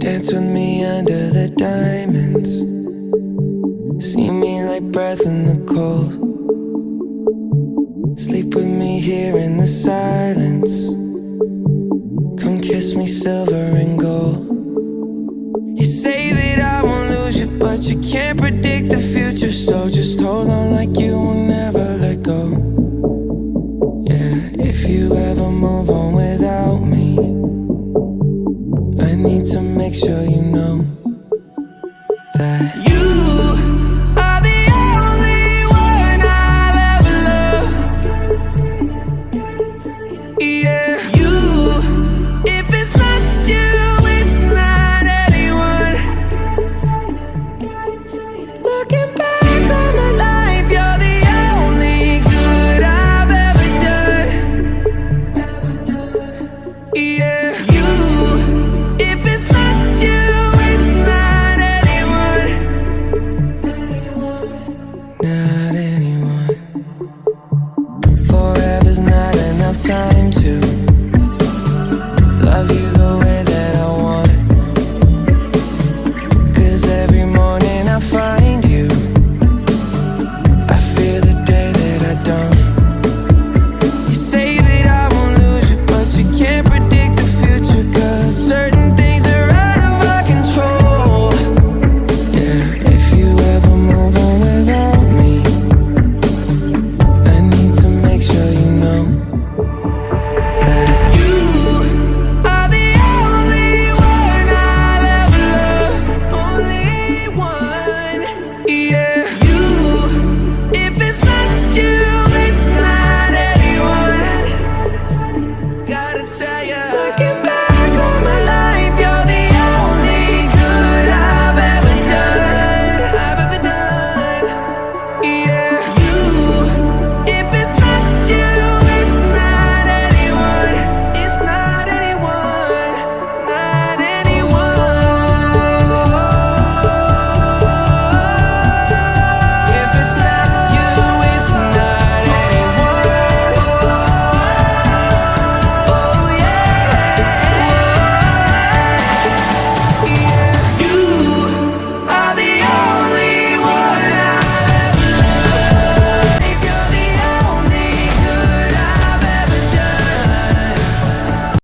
Dance with me under the diamonds. See me like breath in the cold. Sleep with me here in the silence. Come kiss me silver and gold. You say that I won't lose you, but you can't predict the future. So just hold on like you will never let go. Yeah, if you ever move on without me, I need to make sure you know that you are the only one I'll ever love. Yeah.